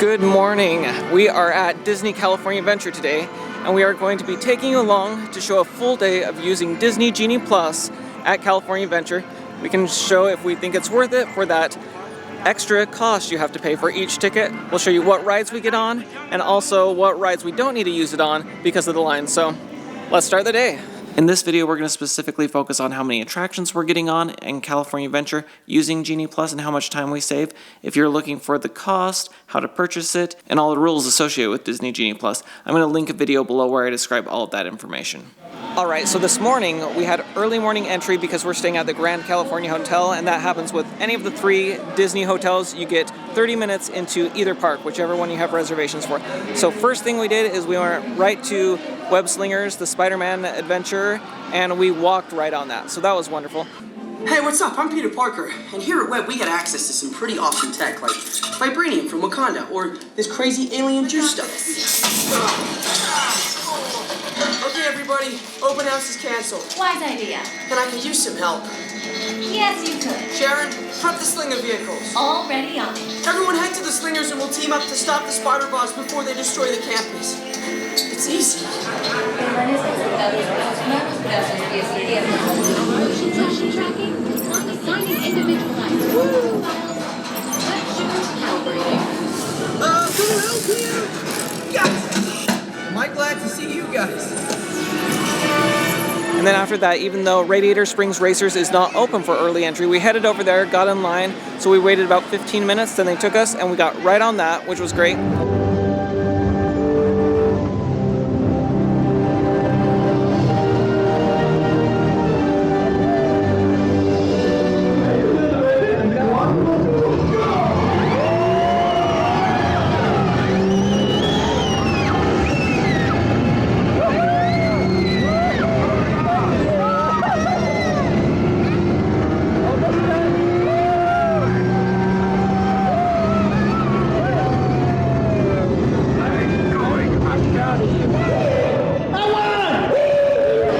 Good morning. We are at Disney California Adventure today, and we are going to be taking you along to show a full day of using Disney Genie Plus at California Adventure. We can show if we think it's worth it for that extra cost you have to pay for each ticket. We'll show you what rides we get on, and also what rides we don't need to use it on because of the line. So let's start the day. In this video, we're going to specifically focus on how many attractions we're getting on in California Adventure using Genie Plus and how much time we save. If you're looking for the cost, how to purchase it, and all the rules associated with Disney Genie Plus, I'm going to link a video below where I describe all of that information. Alright, so this morning we had early morning entry because we're staying at the Grand California Hotel, and that happens with any of the 3 Disney hotels. You get 30 minutes into either park, whichever one you have reservations for. So first thing we did is we went right to Web Slingers, the Spider-Man adventure, and we walked right on that. So that was wonderful. Hey, what's up? I'm Peter Parker, and here at Web we get access to some pretty awesome tech, like Vibranium from Wakanda, or this crazy alien juice stuff. Okay, everybody, open house is canceled. Wise idea. And I could use some help. Yes, you could. Sharon, prep the slinger vehicles. Already on it. Everyone head to the slingers and we'll team up to stop the spider boss before they destroy the campus. It's easy. Motion tracking is not assigning individualized. Woo! That sugar's calibrating. Can I help you? Guys! Am I glad to see you guys? And then after that, even though Radiator Springs Racers is not open for early entry, we headed over there, got in line, so we waited about 15 minutes, then they took us, and we got right on that, which was great.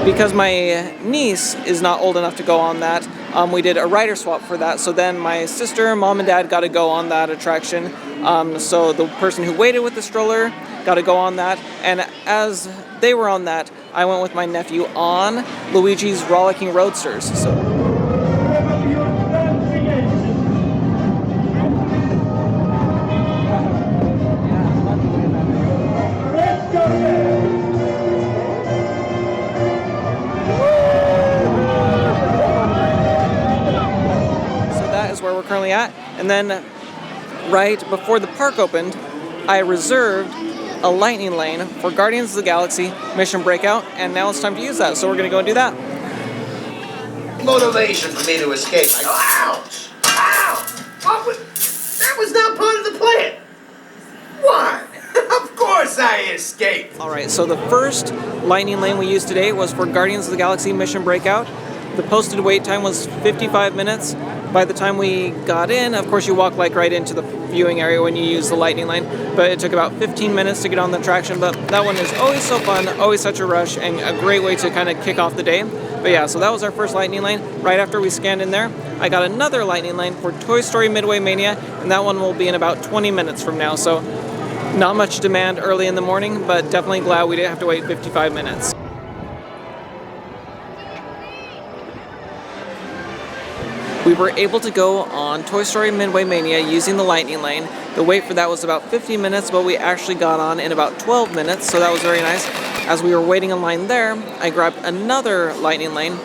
Because my niece is not old enough to go on that, we did a rider swap for that. So then my sister, mom, and dad got to go on that attraction. So the person who waited with the stroller got to go on that. And as they were on that, I went with my nephew on Luigi's Rollickin Roadsters. Where we're currently at, and then right before the park opened, I reserved a lightning lane for Guardians of the Galaxy Mission Breakout, and now it's time to use that, so we're gonna go and do that. Motivation for me to escape. I go, ow! Ow! That was not part of the plan. What? Of course I escaped. Alright, so the first lightning lane we used today was for Guardians of the Galaxy Mission Breakout. The posted wait time was 55 minutes. By the time we got in, of course you walk like right into the viewing area when you use the lightning lane, but it took about 15 minutes to get on the attraction, but that one is always so fun, always such a rush, and a great way to kind of kick off the day. But yeah, so that was our first lightning lane. Right after we scanned in there, I got another lightning lane for Toy Story Midway Mania, and that one will be in about 20 minutes from now, so not much demand early in the morning, but definitely glad we didn't have to wait 55 minutes. We were able to go on Toy Story Midway Mania using the lightning lane. The wait for that was about 15 minutes, but we actually got on in about 12 minutes, so that was very nice. As we were waiting in line there, I grabbed another lightning lane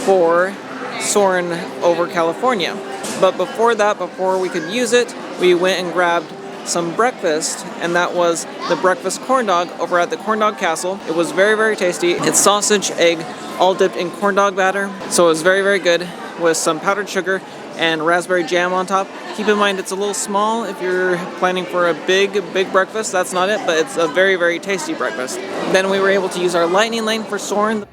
for Soarin' over California. But before that, before we could use it, we went and grabbed some breakfast, and that was the breakfast corn dog over at the Corn Dog Castle. It was very, very tasty. It's sausage, egg, all dipped in corn dog batter, so it was very, very good, with some powdered sugar and raspberry jam on top. Keep in mind it's a little small if you're planning for a big breakfast. That's not it, but it's a very, very tasty breakfast. Then we were able to use our lightning lane for Soarin'.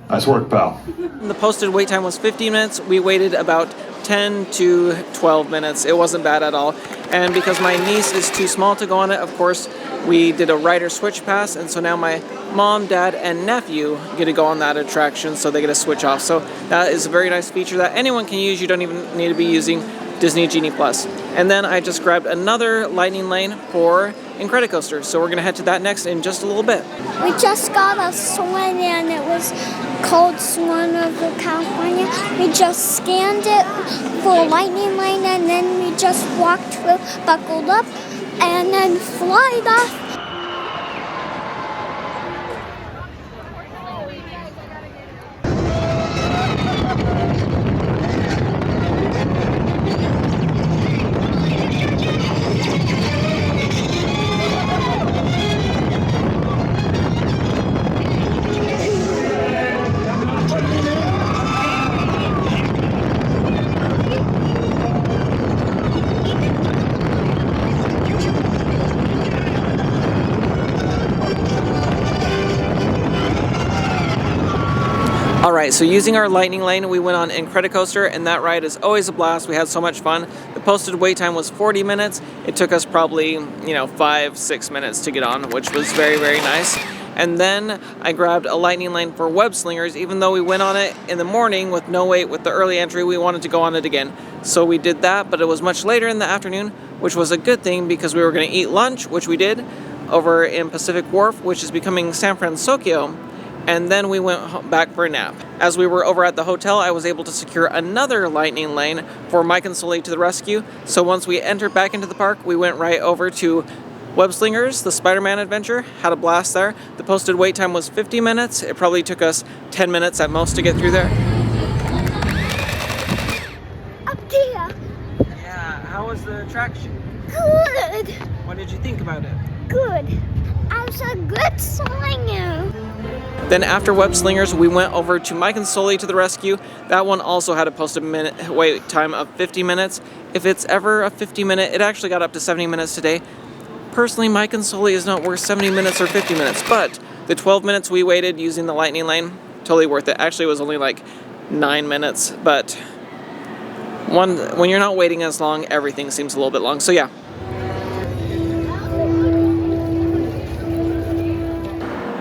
Nice work, pal. The posted wait time was 15 minutes. We waited about 10 to 12 minutes. It wasn't bad at all. And because my niece is too small to go on it, of course, we did a rider switch pass, and so now my mom, dad, and nephew get to go on that attraction, so they get to switch off. So that is a very nice feature that anyone can use. You don't even need to be using Disney Genie Plus. And then I just grabbed another lightning lane for Incredicoaster. So we're gonna head to that next in just a little bit. We just got a Swan and it was called Swan of California. We just scanned it for a lightning lane and then we just walked through, buckled up, and then flied off. Alright, so using our lightning lane, we went on Incredicoaster, and that ride is always a blast. We had so much fun. The posted wait time was 40 minutes. It took us probably, 5-6 minutes to get on, which was very, very nice. And then I grabbed a lightning lane for Web Slingers. Even though we went on it in the morning with no wait with the early entry, we wanted to go on it again. So we did that, but it was much later in the afternoon, which was a good thing because we were going to eat lunch, which we did, over in Pacific Wharf, which is becoming San Francisco. And then we went back for a nap. As we were over at the hotel, I was able to secure another lightning lane for Mike and Sully to the rescue. So once we entered back into the park, we went right over to Web Slingers, the Spider-Man adventure. Had a blast there. The posted wait time was 50 minutes. It probably took us 10 minutes at most to get through there. Up there. Yeah, how was the attraction? Good. What did you think about it? Good. I was a good slinger. Then after Web Slingers, we went over to Mike and Sully to the rescue. That one also had a posted wait time of 50 minutes. If it's ever a 50-minute, it actually got up to 70 minutes today. Personally, Mike and Sully is not worth 70 minutes or 50 minutes, but the 12 minutes we waited using the lightning lane, totally worth it. Actually, it was only like 9 minutes, but when you're not waiting as long, everything seems a little bit long. So yeah.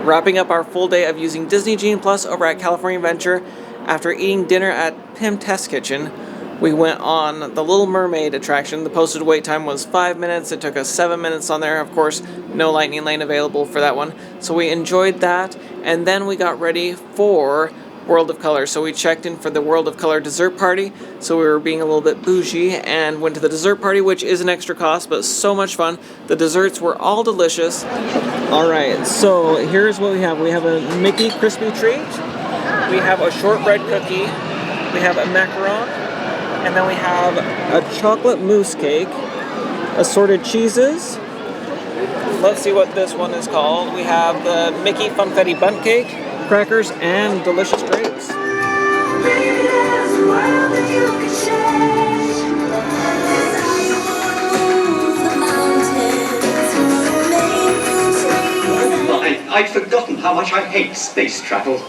Wrapping up our full day of using Disney Genie Plus over at California Adventure, after eating dinner at Pym Test Kitchen, we went on the Little Mermaid attraction. The posted wait time was 5 minutes. It took us 7 minutes on there. Of course, no lightning lane available for that one. So we enjoyed that, and then we got ready for World of Color. So we checked in for the World of Color dessert party. So we were being a little bit bougie and went to the dessert party, which is an extra cost, but so much fun. The desserts were all delicious. Alright, so here's what we have. We have a Mickey crispy treat. We have a shortbread cookie. We have a macaron. And then we have a chocolate mousse cake. Assorted cheeses. Let's see what this one is called. We have the Mickey Funfetti Bundt Cake, crackers, and delicious grapes. I'd forgotten how much I hate space travel.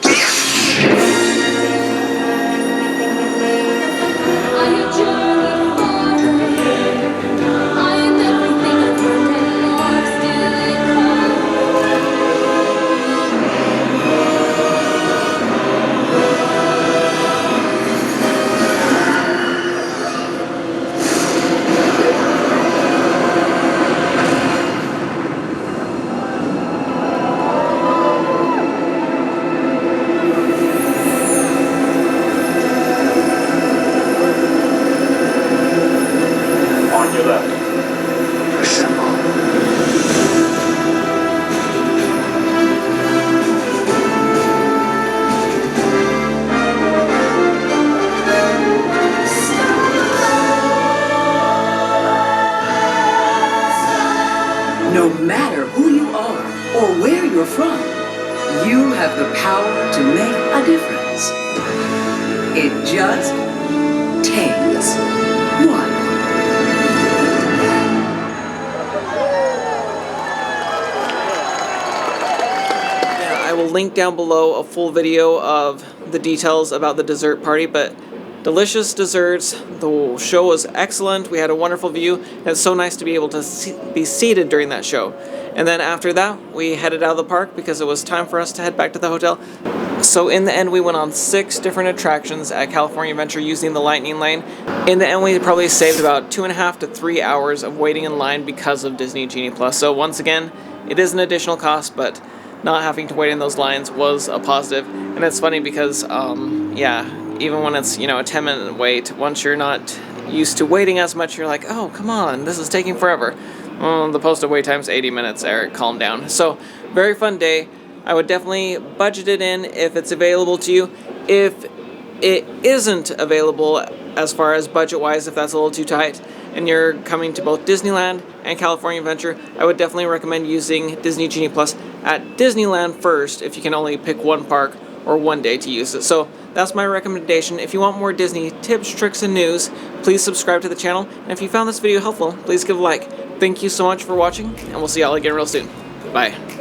No matter who you are or where you're from, you have the power to make a difference. It just takes one. I will link down below a full video of the details about the dessert party, but delicious desserts. The show was excellent. We had a wonderful view, and it's so nice to be able to be seated during that show. And then after that, we headed out of the park because it was time for us to head back to the hotel. So in the end, we went on 6 different attractions at California Adventure using the Lightning Lane. In the end, we probably saved about 2.5 to 3 hours of waiting in line because of Disney Genie Plus. So once again, it is an additional cost, but not having to wait in those lines was a positive. And it's funny because, yeah, even when it's, you know, a 10-minute wait, once you're not used to waiting as much, you're like, oh, come on, this is taking forever. The posted wait time's 80 minutes, Eric, calm down. So, very fun day. I would definitely budget it in if it's available to you. If it isn't available as far as budget-wise, if that's a little too tight, and you're coming to both Disneyland and California Adventure, I would definitely recommend using Disney Genie Plus at Disneyland first if you can only pick one park or one day to use it. So that's my recommendation. If you want more Disney tips, tricks, and news, please subscribe to the channel. And if you found this video helpful, please give a like. Thank you so much for watching, and we'll see y'all again real soon. Bye.